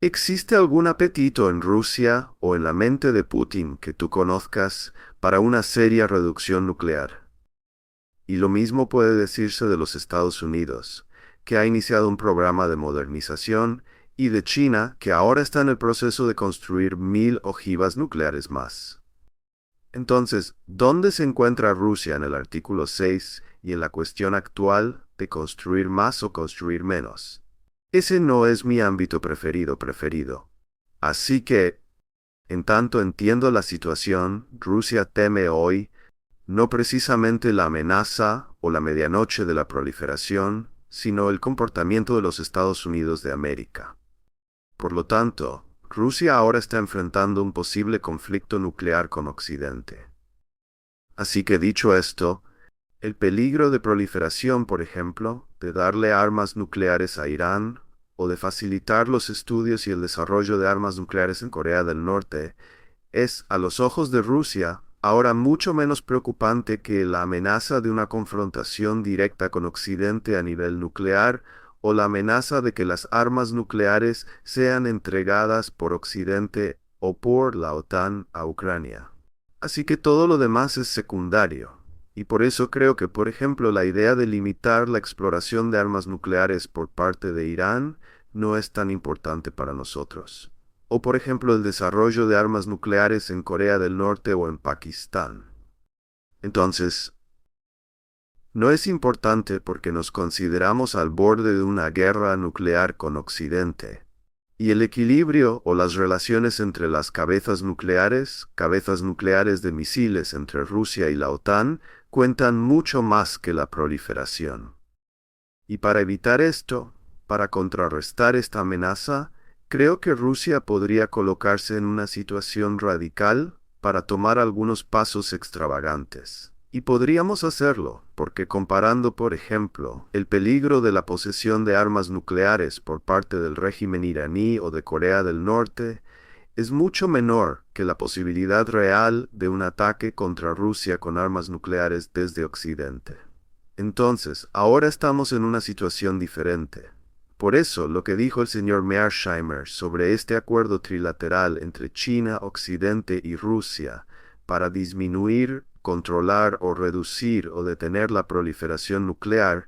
¿Existe algún apetito en Rusia o en la mente de Putin que tú conozcas para una seria reducción nuclear? Y lo mismo puede decirse de los Estados Unidos, que ha iniciado un programa de modernización, y de China, que ahora está en el proceso de construir 1000 ojivas nucleares más. Entonces, ¿dónde se encuentra Rusia en el artículo 6 y en la cuestión actual de construir más o construir menos? Ese no es mi ámbito preferido. Así que, en tanto entiendo la situación, Rusia teme hoy no precisamente la amenaza o la medianoche de la proliferación, sino el comportamiento de los Estados Unidos de América. Por lo tanto, Rusia ahora está enfrentando un posible conflicto nuclear con Occidente. Así que dicho esto, el peligro de proliferación, por ejemplo, de darle armas nucleares a Irán, o de facilitar los estudios y el desarrollo de armas nucleares en Corea del Norte, es, a los ojos de Rusia, ahora mucho menos preocupante que la amenaza de una confrontación directa con Occidente a nivel nuclear o la amenaza de que las armas nucleares sean entregadas por Occidente o por la OTAN a Ucrania. Así que todo lo demás es secundario. Y por eso creo que, por ejemplo, la idea de limitar la exploración de armas nucleares por parte de Irán no es tan importante para nosotros. O por ejemplo el desarrollo de armas nucleares en Corea del Norte o en Pakistán. Entonces, no es importante porque nos consideramos al borde de una guerra nuclear con Occidente. Y el equilibrio o las relaciones entre las cabezas nucleares de misiles entre Rusia y la OTAN, cuentan mucho más que la proliferación. Y para evitar esto, para contrarrestar esta amenaza, creo que Rusia podría colocarse en una situación radical para tomar algunos pasos extravagantes. Y podríamos hacerlo, porque comparando, por ejemplo, el peligro de la posesión de armas nucleares por parte del régimen iraní o de Corea del Norte, es mucho menor que la posibilidad real de un ataque contra Rusia con armas nucleares desde Occidente. Entonces, ahora estamos en una situación diferente. Por eso, lo que dijo el señor Mearsheimer sobre este acuerdo trilateral entre China, Occidente y Rusia para disminuir, controlar o reducir o detener la proliferación nuclear,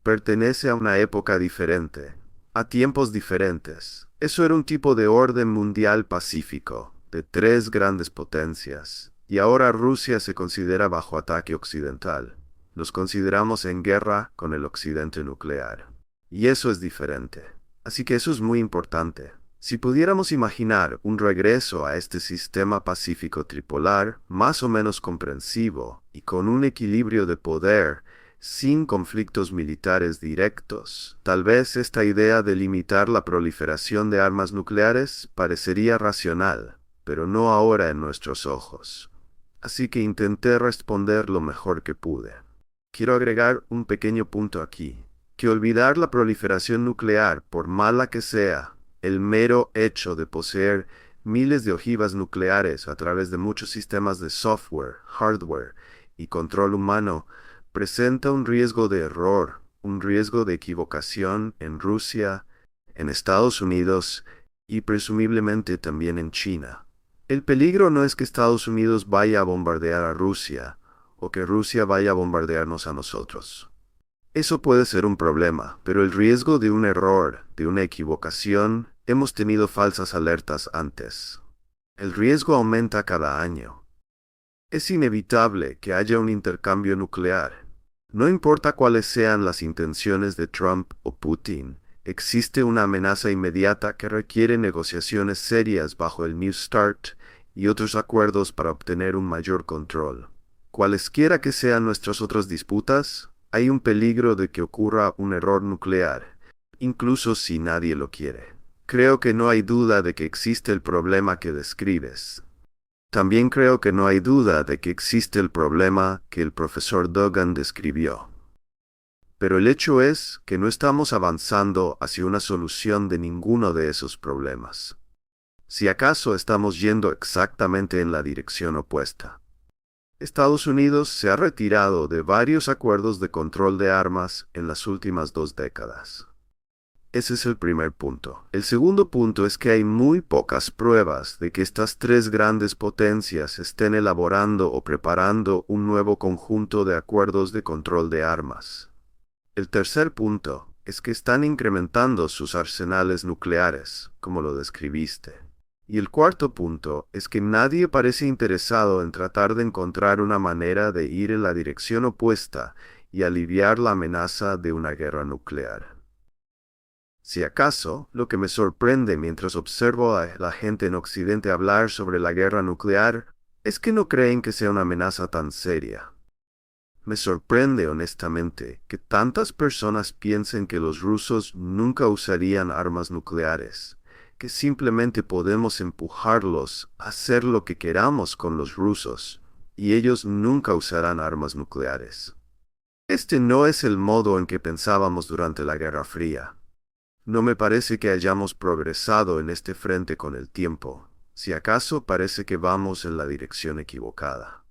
pertenece a una época diferente, a tiempos diferentes. Eso era un tipo de orden mundial pacífico, de 3 grandes potencias, y ahora Rusia se considera bajo ataque occidental. Nos consideramos en guerra con el occidente nuclear. Y eso es diferente. Así que eso es muy importante. Si pudiéramos imaginar un regreso a este sistema pacífico tripolar, más o menos comprensivo, y con un equilibrio de poder, sin conflictos militares directos, tal vez esta idea de limitar la proliferación de armas nucleares parecería racional, pero no ahora en nuestros ojos. Así que intenté responder lo mejor que pude. Quiero agregar un pequeño punto aquí, que olvidar la proliferación nuclear, por mala que sea, el mero hecho de poseer miles de ojivas nucleares a través de muchos sistemas de software, hardware y control humano, presenta un riesgo de error, un riesgo de equivocación en Rusia, en Estados Unidos y presumiblemente también en China. El peligro no es que Estados Unidos vaya a bombardear a Rusia, o que Rusia vaya a bombardearnos a nosotros. Eso puede ser un problema, pero el riesgo de un error, de una equivocación, hemos tenido falsas alertas antes. El riesgo aumenta cada año. Es inevitable que haya un intercambio nuclear. No importa cuáles sean las intenciones de Trump o Putin, existe una amenaza inmediata que requiere negociaciones serias bajo el New START y otros acuerdos para obtener un mayor control. Cualesquiera que sean nuestras otras disputas, hay un peligro de que ocurra un error nuclear, incluso si nadie lo quiere. Creo que no hay duda de que existe el problema que describes. También creo que no hay duda de que existe el problema que el profesor Duggan describió. Pero el hecho es que no estamos avanzando hacia una solución de ninguno de esos problemas. Si acaso estamos yendo exactamente en la dirección opuesta. Estados Unidos se ha retirado de varios acuerdos de control de armas en las últimas 2 décadas. Ese es el primer punto. El segundo punto es que hay muy pocas pruebas de que estas tres grandes potencias estén elaborando o preparando un nuevo conjunto de acuerdos de control de armas. El tercer punto es que están incrementando sus arsenales nucleares, como lo describiste. Y el cuarto punto es que nadie parece interesado en tratar de encontrar una manera de ir en la dirección opuesta y aliviar la amenaza de una guerra nuclear. Si acaso, lo que me sorprende mientras observo a la gente en Occidente hablar sobre la guerra nuclear es que no creen que sea una amenaza tan seria. Me sorprende honestamente que tantas personas piensen que los rusos nunca usarían armas nucleares, que simplemente podemos empujarlos a hacer lo que queramos con los rusos, y ellos nunca usarán armas nucleares. Este no es el modo en que pensábamos durante la Guerra Fría. No me parece que hayamos progresado en este frente con el tiempo. Si acaso parece que vamos en la dirección equivocada.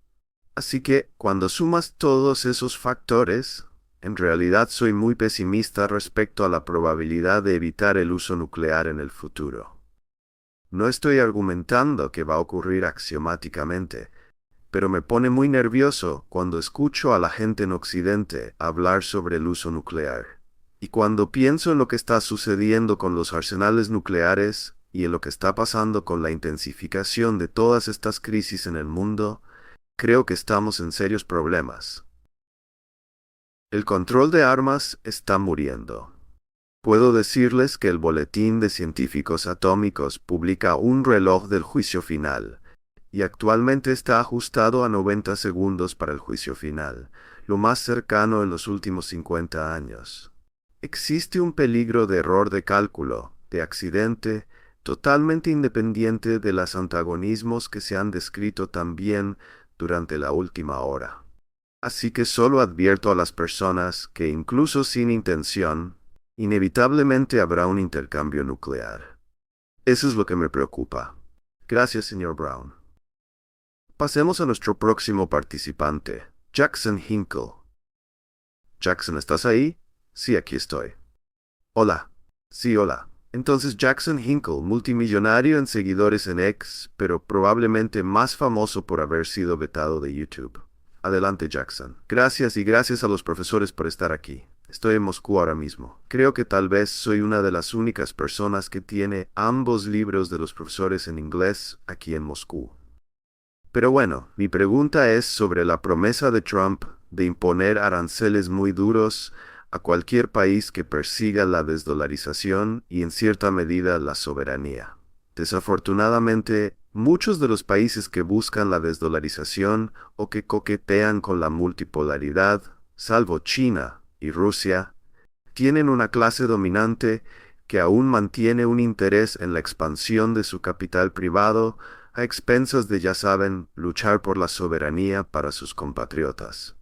Así que, cuando sumas todos esos factores, en realidad soy muy pesimista respecto a la probabilidad de evitar el uso nuclear en el futuro. No estoy argumentando que va a ocurrir axiomáticamente, pero me pone muy nervioso cuando escucho a la gente en Occidente hablar sobre el uso nuclear. Y cuando pienso en lo que está sucediendo con los arsenales nucleares y en lo que está pasando con la intensificación de todas estas crisis en el mundo, creo que estamos en serios problemas. El control de armas está muriendo. Puedo decirles que el Boletín de Científicos Atómicos publica un reloj del juicio final, y actualmente está ajustado a 90 segundos para el juicio final, lo más cercano en los últimos 50 años. Existe un peligro de error de cálculo, de accidente, totalmente independiente de los antagonismos que se han descrito también durante la última hora. Así que solo advierto a las personas que incluso sin intención, inevitablemente habrá un intercambio nuclear. Eso es lo que me preocupa. Gracias, señor Brown. Pasemos a nuestro próximo participante, Jackson Hinkle. Jackson, ¿estás ahí? Sí, aquí estoy. Hola. Sí, hola. Entonces Jackson Hinkle, multimillonario en seguidores en X, pero probablemente más famoso por haber sido vetado de YouTube. Adelante, Jackson. Gracias y gracias a los profesores por estar aquí. Estoy en Moscú ahora mismo. Creo que tal vez soy una de las únicas personas que tiene ambos libros de los profesores en inglés aquí en Moscú. Pero bueno, mi pregunta es sobre la promesa de Trump de imponer aranceles muy duros a cualquier país que persiga la desdolarización y en cierta medida la soberanía. Desafortunadamente, muchos de los países que buscan la desdolarización o que coquetean con la multipolaridad, salvo China y Rusia, tienen una clase dominante que aún mantiene un interés en la expansión de su capital privado a expensas de, ya saben, luchar por la soberanía para sus compatriotas.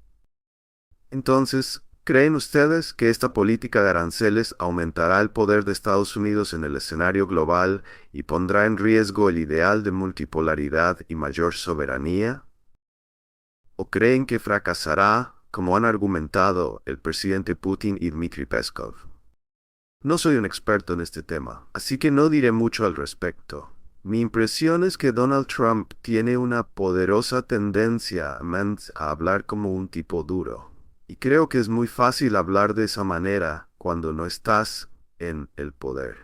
Entonces, ¿creen ustedes que esta política de aranceles aumentará el poder de Estados Unidos en el escenario global y pondrá en riesgo el ideal de multipolaridad y mayor soberanía? ¿O creen que fracasará, como han argumentado el presidente Putin y Dmitry Peskov? No soy un experto en este tema, así que no diré mucho al respecto. Mi impresión es que Donald Trump tiene una poderosa tendencia a hablar como un tipo duro. Y creo que es muy fácil hablar de esa manera cuando no estás en el poder.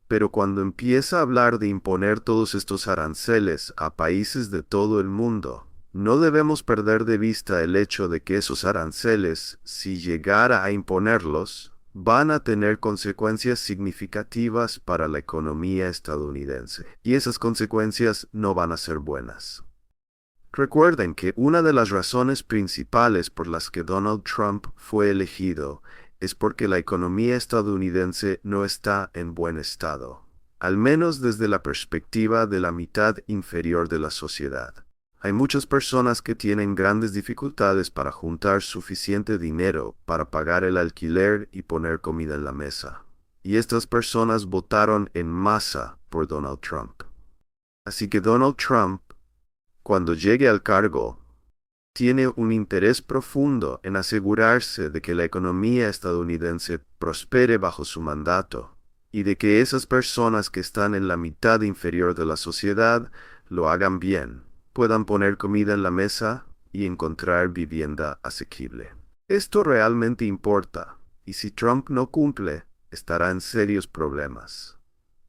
Pero cuando empieza a hablar de imponer todos estos aranceles a países de todo el mundo, no debemos perder de vista el hecho de que esos aranceles, si llegara a imponerlos, van a tener consecuencias significativas para la economía estadounidense. Y esas consecuencias no van a ser buenas. Recuerden que una de las razones principales por las que Donald Trump fue elegido es porque la economía estadounidense no está en buen estado, al menos desde la perspectiva de la mitad inferior de la sociedad. Hay muchas personas que tienen grandes dificultades para juntar suficiente dinero para pagar el alquiler y poner comida en la mesa. Y estas personas votaron en masa por Donald Trump. Así que Donald Trump, cuando llegue al cargo, tiene un interés profundo en asegurarse de que la economía estadounidense prospere bajo su mandato y de que esas personas que están en la mitad inferior de la sociedad lo hagan bien, puedan poner comida en la mesa y encontrar vivienda asequible. Esto realmente importa, y si Trump no cumple, estará en serios problemas.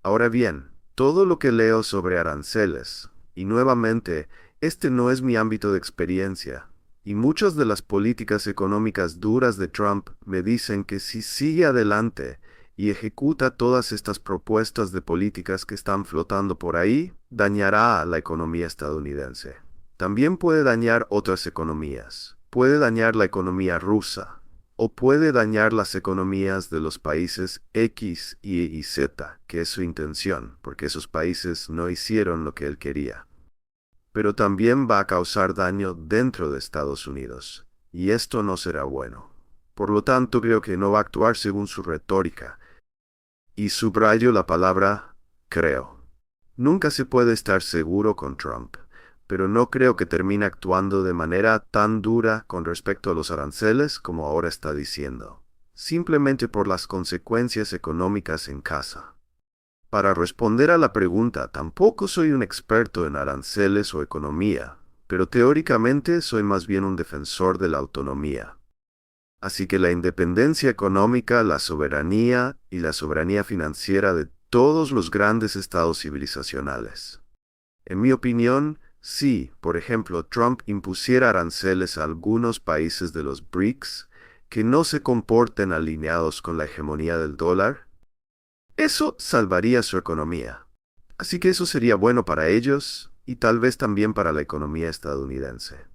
Ahora bien, todo lo que leo sobre aranceles, y nuevamente, este no es mi ámbito de experiencia, y muchas de las políticas económicas duras de Trump me dicen que si sigue adelante y ejecuta todas estas propuestas de políticas que están flotando por ahí, dañará a la economía estadounidense. También puede dañar otras economías. Puede dañar la economía rusa, o puede dañar las economías de los países X, Y y Z, que es su intención, porque esos países no hicieron lo que él quería. Pero también va a causar daño dentro de Estados Unidos, y esto no será bueno. Por lo tanto, creo que no va a actuar según su retórica. Y subrayo la palabra creo. Nunca se puede estar seguro con Trump, pero no creo que termine actuando de manera tan dura con respecto a los aranceles como ahora está diciendo, simplemente por las consecuencias económicas en casa. Para responder a la pregunta, tampoco soy un experto en aranceles o economía, pero teóricamente soy más bien un defensor de la autonomía. Así que la independencia económica, la soberanía y la soberanía financiera de todos los grandes estados civilizacionales. En mi opinión, si, por ejemplo, Trump impusiera aranceles a algunos países de los BRICS que no se comporten alineados con la hegemonía del dólar, eso salvaría su economía. Así que eso sería bueno para ellos y tal vez también para la economía estadounidense.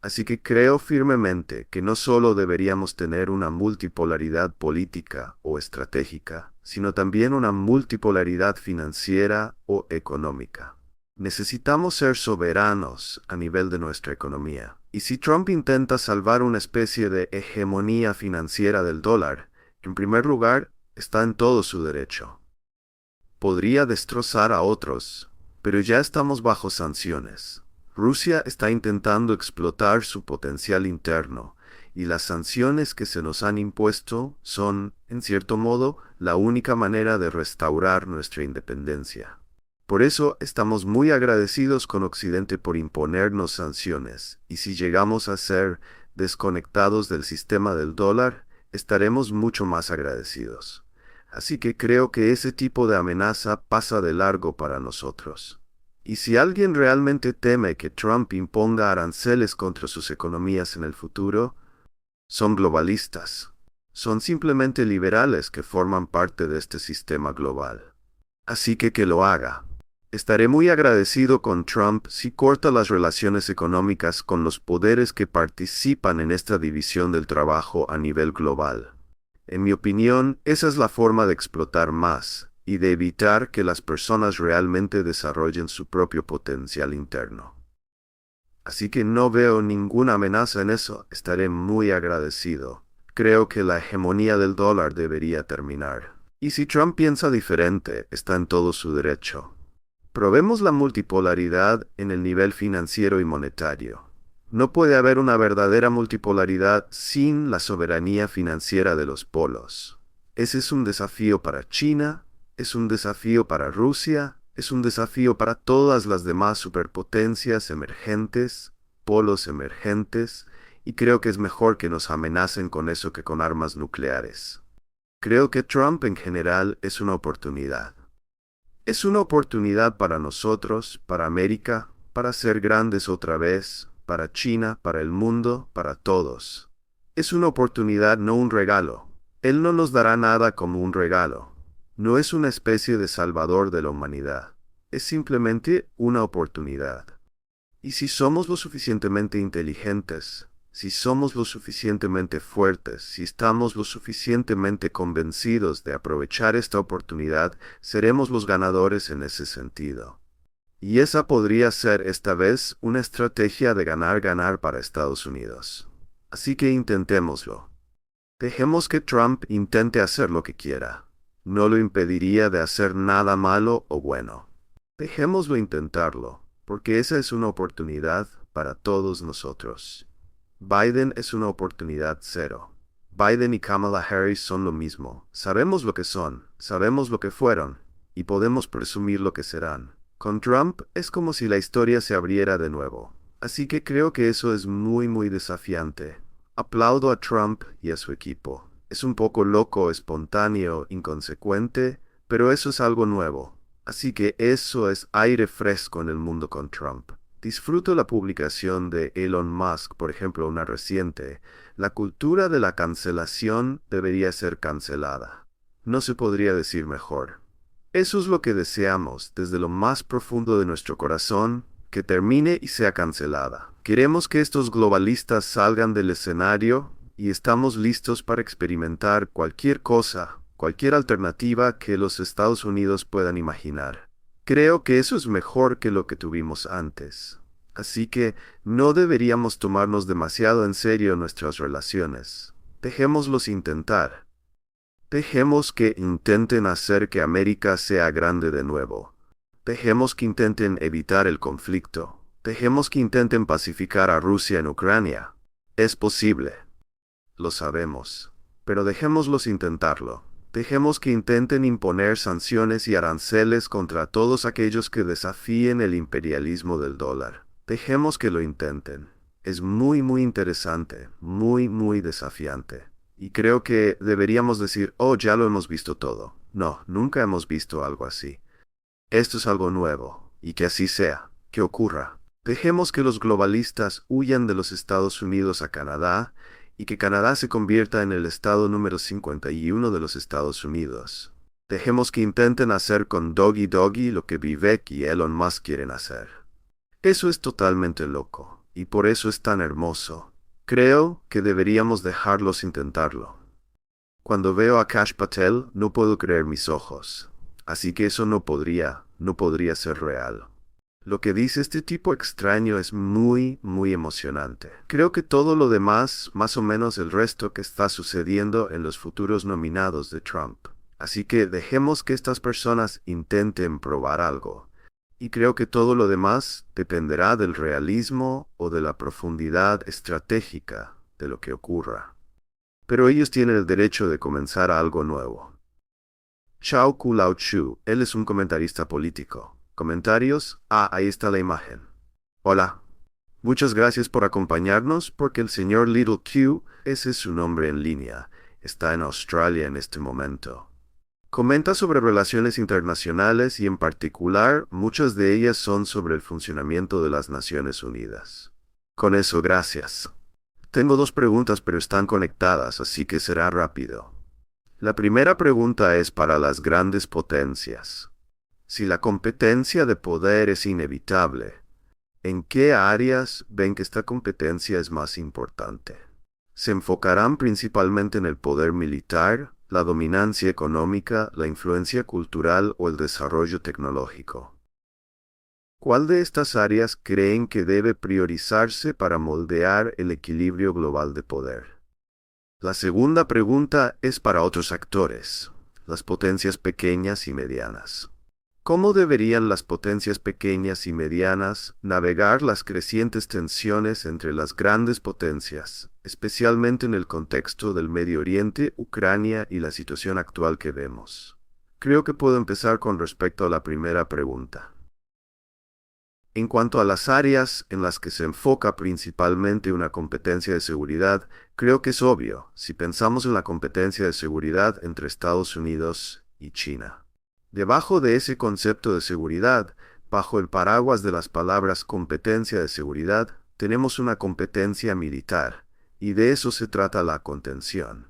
Así que creo firmemente que no solo deberíamos tener una multipolaridad política o estratégica, sino también una multipolaridad financiera o económica. Necesitamos ser soberanos a nivel de nuestra economía. Y si Trump intenta salvar una especie de hegemonía financiera del dólar, en primer lugar, está en todo su derecho. Podría destrozar a otros, pero ya estamos bajo sanciones. Rusia está intentando explotar su potencial interno, y las sanciones que se nos han impuesto son, en cierto modo, la única manera de restaurar nuestra independencia. Por eso estamos muy agradecidos con Occidente por imponernos sanciones, y si llegamos a ser desconectados del sistema del dólar, estaremos mucho más agradecidos. Así que creo que ese tipo de amenaza pasa de largo para nosotros. Y si alguien realmente teme que Trump imponga aranceles contra sus economías en el futuro, son globalistas. Son simplemente liberales que forman parte de este sistema global. Así que lo haga. Estaré muy agradecido con Trump si corta las relaciones económicas con los poderes que participan en esta división del trabajo a nivel global. En mi opinión, esa es la forma de explotar más y de evitar que las personas realmente desarrollen su propio potencial interno. Así que no veo ninguna amenaza en eso, estaré muy agradecido. Creo que la hegemonía del dólar debería terminar. Y si Trump piensa diferente, está en todo su derecho. Probemos la multipolaridad en el nivel financiero y monetario. No puede haber una verdadera multipolaridad sin la soberanía financiera de los polos. Ese es un desafío para China, es un desafío para Rusia, es un desafío para todas las demás superpotencias emergentes, polos emergentes, y creo que es mejor que nos amenacen con eso que con armas nucleares. Creo que Trump en general es una oportunidad. Es una oportunidad para nosotros, para América, para ser grandes otra vez, para China, para el mundo, para todos. Es una oportunidad, no un regalo. Él no nos dará nada como un regalo. No es una especie de salvador de la humanidad. Es simplemente una oportunidad. Y si somos lo suficientemente inteligentes, si somos lo suficientemente fuertes, si estamos lo suficientemente convencidos de aprovechar esta oportunidad, seremos los ganadores en ese sentido. Y esa podría ser esta vez una estrategia de ganar-ganar para Estados Unidos. Así que intentémoslo. Dejemos que Trump intente hacer lo que quiera. No lo impediría de hacer nada malo o bueno. Dejémoslo intentarlo, porque esa es una oportunidad para todos nosotros. Biden es una oportunidad cero. Biden y Kamala Harris son lo mismo. Sabemos lo que son, sabemos lo que fueron, y podemos presumir lo que serán. Con Trump es como si la historia se abriera de nuevo. Así que creo que eso es muy desafiante. Aplaudo a Trump y a su equipo. Es un poco loco, espontáneo, inconsecuente, pero eso es algo nuevo. Así que eso es aire fresco en el mundo con Trump. Disfruto la publicación de Elon Musk, por ejemplo, una reciente. La cultura de la cancelación debería ser cancelada. No se podría decir mejor. Eso es lo que deseamos desde lo más profundo de nuestro corazón, que termine y sea cancelada. Queremos que estos globalistas salgan del escenario y estamos listos para experimentar cualquier cosa, cualquier alternativa que los Estados Unidos puedan imaginar. Creo que eso es mejor que lo que tuvimos antes. Así que no deberíamos tomarnos demasiado en serio nuestras relaciones. Dejémoslos intentar. Dejemos que intenten hacer que América sea grande de nuevo. Dejemos que intenten evitar el conflicto. Dejemos que intenten pacificar a Rusia en Ucrania. Es posible. Lo sabemos. Pero dejémoslos intentarlo. Dejemos que intenten imponer sanciones y aranceles contra todos aquellos que desafíen el imperialismo del dólar. Dejemos que lo intenten. Es muy interesante, muy desafiante. Y creo que deberíamos decir, oh, ya lo hemos visto todo. No, nunca hemos visto algo así. Esto es algo nuevo, y que así sea, que ocurra. Dejemos que los globalistas huyan de los Estados Unidos a Canadá, y que Canadá se convierta en el estado número 51 de los Estados Unidos. Dejemos que intenten hacer con Doggy Doggy lo que Vivek y Elon Musk quieren hacer. Eso es totalmente loco, y por eso es tan hermoso. Creo que deberíamos dejarlos intentarlo. Cuando veo a Kash Patel, no puedo creer mis ojos. Así que eso no podría ser real. Lo que dice este tipo extraño es muy emocionante. Creo que todo lo demás, más o menos el resto que está sucediendo en los futuros nominados de Trump. Así que dejemos que estas personas intenten probar algo. Y creo que todo lo demás dependerá del realismo o de la profundidad estratégica de lo que ocurra. Pero ellos tienen el derecho de comenzar algo nuevo. Chao Kulao Chu, él es un comentarista político. ¿Comentarios? Ahí está la imagen. Hola. Muchas gracias por acompañarnos porque el señor Little Q, ese es su nombre en línea, está en Australia en este momento. Comenta sobre relaciones internacionales y en particular muchas de ellas son sobre el funcionamiento de las Naciones Unidas. Con eso, gracias. Tengo dos preguntas pero están conectadas, así que será rápido. La primera pregunta es para las grandes potencias. Si la competencia de poder es inevitable, ¿en qué áreas ven que esta competencia es más importante? ¿Se enfocarán principalmente en el poder militar, la dominancia económica, la influencia cultural o el desarrollo tecnológico? ¿Cuál de estas áreas creen que debe priorizarse para moldear el equilibrio global de poder? La segunda pregunta es para otros actores, las potencias pequeñas y medianas. ¿Cómo deberían las potencias pequeñas y medianas navegar las crecientes tensiones entre las grandes potencias, especialmente en el contexto del Medio Oriente, Ucrania y la situación actual que vemos? Creo que puedo empezar con respecto a la primera pregunta. En cuanto a las áreas en las que se enfoca principalmente una competencia de seguridad, creo que es obvio si pensamos en la competencia de seguridad entre Estados Unidos y China. Debajo de ese concepto de seguridad, bajo el paraguas de las palabras competencia de seguridad, tenemos una competencia militar, y de eso se trata la contención.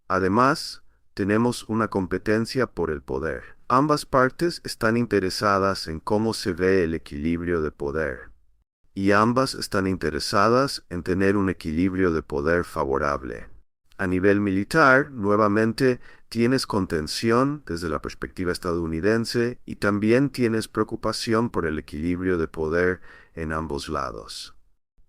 Además, tenemos una competencia por el poder. Ambas partes están interesadas en cómo se ve el equilibrio de poder, y ambas están interesadas en tener un equilibrio de poder favorable. A nivel militar, nuevamente, tienes contención desde la perspectiva estadounidense y también tienes preocupación por el equilibrio de poder en ambos lados.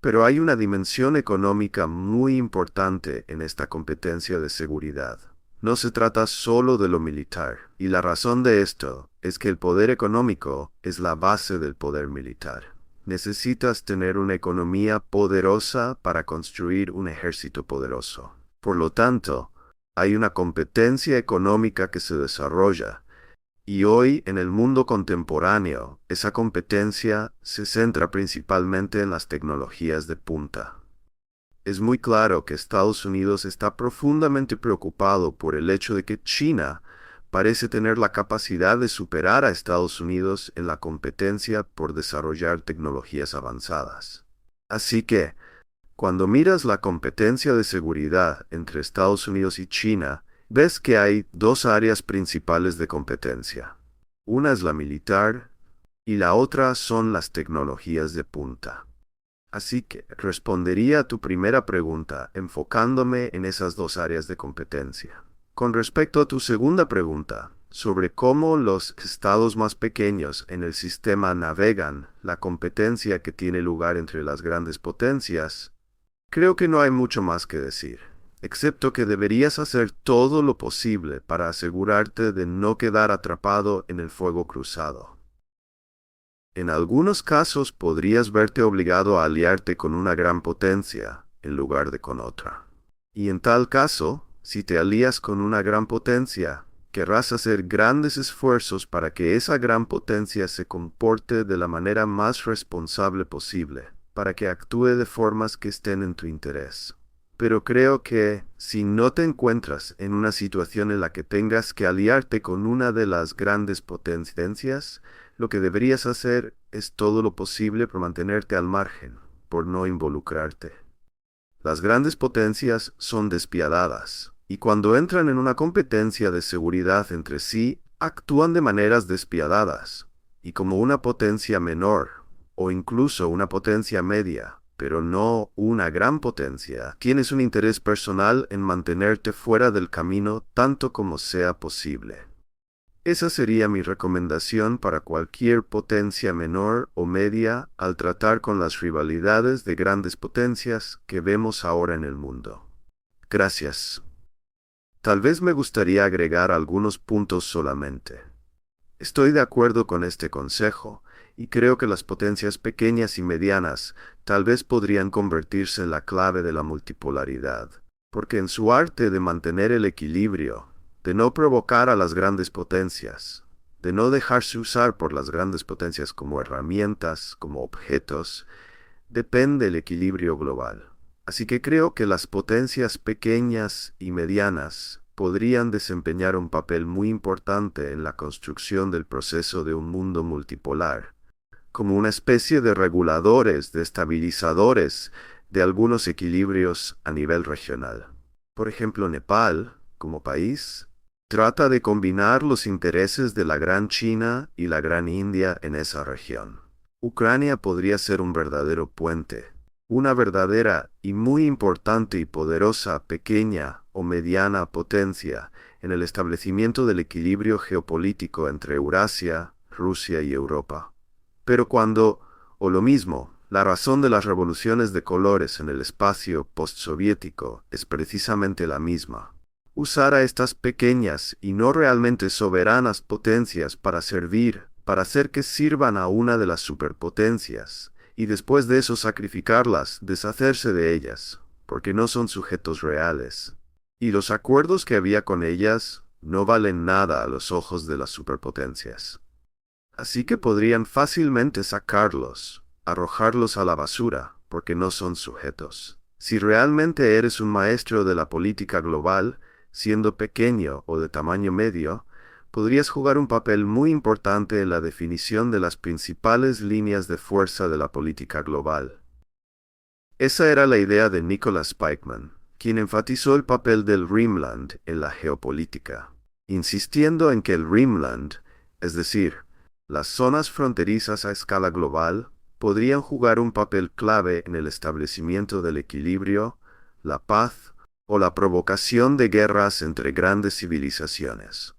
Pero hay una dimensión económica muy importante en esta competencia de seguridad. No se trata solo de lo militar, y la razón de esto es que el poder económico es la base del poder militar. Necesitas tener una economía poderosa para construir un ejército poderoso. Por lo tanto, hay una competencia económica que se desarrolla, y hoy en el mundo contemporáneo, esa competencia se centra principalmente en las tecnologías de punta. Es muy claro que Estados Unidos está profundamente preocupado por el hecho de que China parece tener la capacidad de superar a Estados Unidos en la competencia por desarrollar tecnologías avanzadas. Así que, cuando miras la competencia de seguridad entre Estados Unidos y China, ves que hay dos áreas principales de competencia. Una es la militar y la otra son las tecnologías de punta. Así que respondería a tu primera pregunta enfocándome en esas dos áreas de competencia. Con respecto a tu segunda pregunta, sobre cómo los estados más pequeños en el sistema navegan la competencia que tiene lugar entre las grandes potencias, creo que no hay mucho más que decir, excepto que deberías hacer todo lo posible para asegurarte de no quedar atrapado en el fuego cruzado. En algunos casos podrías verte obligado a aliarte con una gran potencia en lugar de con otra. Y en tal caso, si te alías con una gran potencia, querrás hacer grandes esfuerzos para que esa gran potencia se comporte de la manera más responsable posible, para que actúe de formas que estén en tu interés. Pero creo que, si no te encuentras en una situación en la que tengas que aliarte con una de las grandes potencias, lo que deberías hacer es todo lo posible por mantenerte al margen, por no involucrarte. Las grandes potencias son despiadadas, y cuando entran en una competencia de seguridad entre sí, actúan de maneras despiadadas, y como una potencia menor, o incluso una potencia media, pero no una gran potencia, tienes un interés personal en mantenerte fuera del camino tanto como sea posible. Esa sería mi recomendación para cualquier potencia menor o media al tratar con las rivalidades de grandes potencias que vemos ahora en el mundo. Gracias. Tal vez me gustaría agregar algunos puntos solamente. Estoy de acuerdo con este consejo, y creo que las potencias pequeñas y medianas tal vez podrían convertirse en la clave de la multipolaridad, porque en su arte de mantener el equilibrio, de no provocar a las grandes potencias, de no dejarse usar por las grandes potencias como herramientas, como objetos, depende el equilibrio global. Así que creo que las potencias pequeñas y medianas podrían desempeñar un papel muy importante en la construcción del proceso de un mundo multipolar, como una especie de reguladores, de estabilizadores de algunos equilibrios a nivel regional. Por ejemplo, Nepal, como país, trata de combinar los intereses de la Gran China y la Gran India en esa región. Ucrania podría ser un verdadero puente, una verdadera y muy importante y poderosa pequeña o mediana potencia en el establecimiento del equilibrio geopolítico entre Eurasia, Rusia y Europa. Pero o lo mismo, la razón de las revoluciones de colores en el espacio postsoviético es precisamente la misma. Usar a estas pequeñas y no realmente soberanas potencias para hacer que sirvan a una de las superpotencias, y después de eso sacrificarlas, deshacerse de ellas, porque no son sujetos reales. Y los acuerdos que había con ellas no valen nada a los ojos de las superpotencias. Así que podrían fácilmente sacarlos, arrojarlos a la basura, porque no son sujetos. Si realmente eres un maestro de la política global, siendo pequeño o de tamaño medio, podrías jugar un papel muy importante en la definición de las principales líneas de fuerza de la política global. Esa era la idea de Nicholas Spikeman, quien enfatizó el papel del Rimland en la geopolítica, insistiendo en que el Rimland, es decir, las zonas fronterizas a escala global, podrían jugar un papel clave en el establecimiento del equilibrio, la paz o la provocación de guerras entre grandes civilizaciones.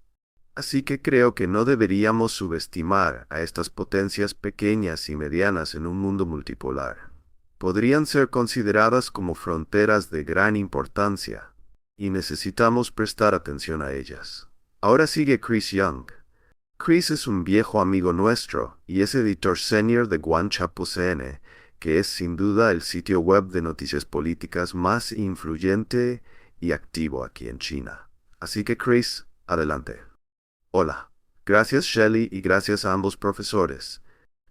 Así que creo que no deberíamos subestimar a estas potencias pequeñas y medianas en un mundo multipolar. Podrían ser consideradas como fronteras de gran importancia, y necesitamos prestar atención a ellas. Ahora sigue Chris Young. Chris es un viejo amigo nuestro y es editor senior de Guanchapo.cn, que es sin duda el sitio web de noticias políticas más influyente y activo aquí en China. Así que Chris, adelante. Hola. Gracias Shelley y gracias a ambos profesores.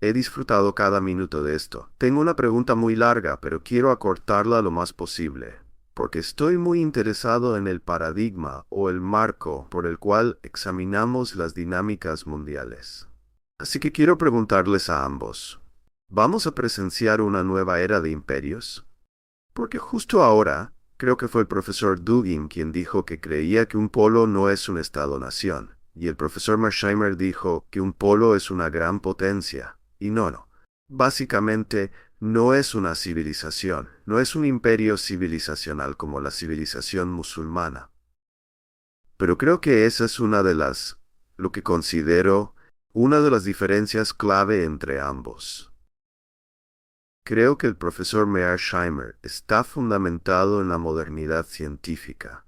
He disfrutado cada minuto de esto. Tengo una pregunta muy larga, pero quiero acortarla lo más posible, porque estoy muy interesado en el paradigma o el marco por el cual examinamos las dinámicas mundiales. Así que quiero preguntarles a ambos, ¿vamos a presenciar una nueva era de imperios? Porque justo ahora, creo que fue el profesor Dugin quien dijo que creía que un polo no es un estado-nación, y el profesor Mearsheimer dijo que un polo es una gran potencia, y no. Básicamente, no es una civilización, no es un imperio civilizacional como la civilización musulmana. Pero creo que esa es lo que considero, una de las diferencias clave entre ambos. Creo que el profesor Mearsheimer está fundamentado en la modernidad científica,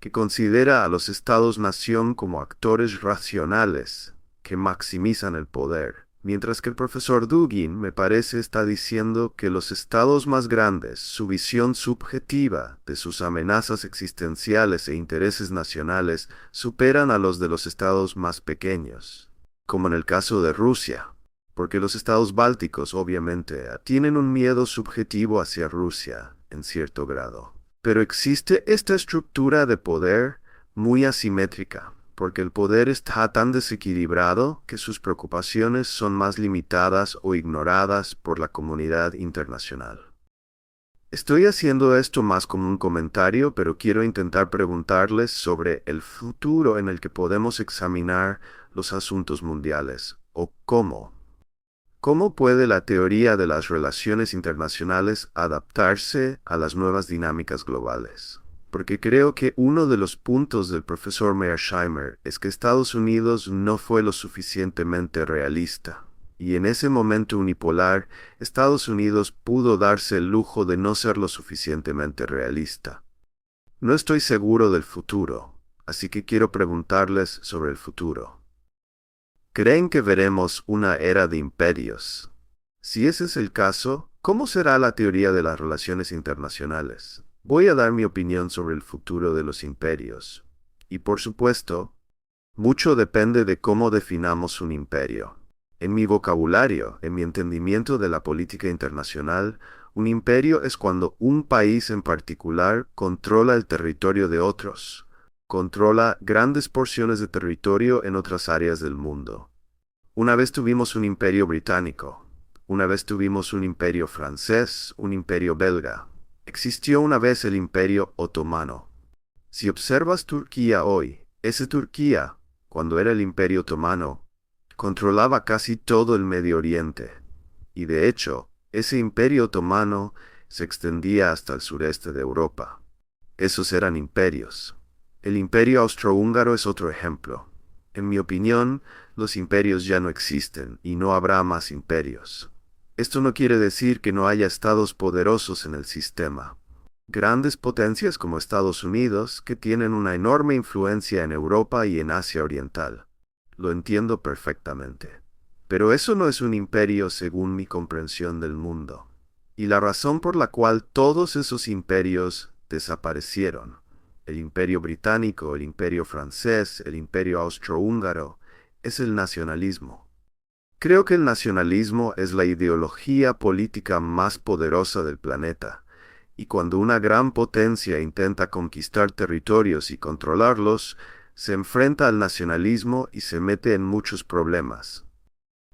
que considera a los estados-nación como actores racionales que maximizan el poder, mientras que el profesor Dugin me parece está diciendo que los estados más grandes, su visión subjetiva de sus amenazas existenciales e intereses nacionales, superan a los de los estados más pequeños, como en el caso de Rusia. Porque los estados bálticos, obviamente, tienen un miedo subjetivo hacia Rusia, en cierto grado. Pero existe esta estructura de poder muy asimétrica, porque el poder está tan desequilibrado que sus preocupaciones son más limitadas o ignoradas por la comunidad internacional. Estoy haciendo esto más como un comentario, pero quiero intentar preguntarles sobre el futuro en el que podemos examinar los asuntos mundiales, o cómo. ¿Cómo puede la teoría de las relaciones internacionales adaptarse a las nuevas dinámicas globales? Porque creo que uno de los puntos del profesor Mearsheimer es que Estados Unidos no fue lo suficientemente realista. Y en ese momento unipolar, Estados Unidos pudo darse el lujo de no ser lo suficientemente realista. No estoy seguro del futuro, así que quiero preguntarles sobre el futuro. ¿Creen que veremos una era de imperios? Si ese es el caso, ¿cómo será la teoría de las relaciones internacionales? Voy a dar mi opinión sobre el futuro de los imperios. Y por supuesto, mucho depende de cómo definamos un imperio. En mi vocabulario, en mi entendimiento de la política internacional, un imperio es cuando un país en particular controla el territorio de otros. Controla grandes porciones de territorio en otras áreas del mundo. Una vez tuvimos un imperio británico, una vez tuvimos un imperio francés, un imperio belga. Existió una vez el imperio otomano. Si observas Turquía hoy, ese Turquía, cuando era el imperio otomano, controlaba casi todo el Medio Oriente. Y de hecho, ese imperio otomano se extendía hasta el sureste de Europa. Esos eran imperios. El imperio austrohúngaro es otro ejemplo. En mi opinión, los imperios ya no existen y no habrá más imperios. Esto no quiere decir que no haya estados poderosos en el sistema. Grandes potencias como Estados Unidos que tienen una enorme influencia en Europa y en Asia Oriental. Lo entiendo perfectamente. Pero eso no es un imperio según mi comprensión del mundo. Y la razón por la cual todos esos imperios desaparecieron, el imperio británico, el imperio francés, el imperio austrohúngaro, es el nacionalismo. Creo que el nacionalismo es la ideología política más poderosa del planeta, y cuando una gran potencia intenta conquistar territorios y controlarlos, se enfrenta al nacionalismo y se mete en muchos problemas.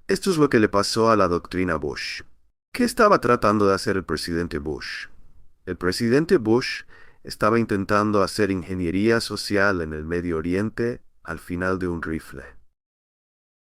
Esto es lo que le pasó a la doctrina Bush. ¿Qué estaba tratando de hacer el presidente Bush? El presidente Bush estaba intentando hacer ingeniería social en el Medio Oriente al final de un rifle.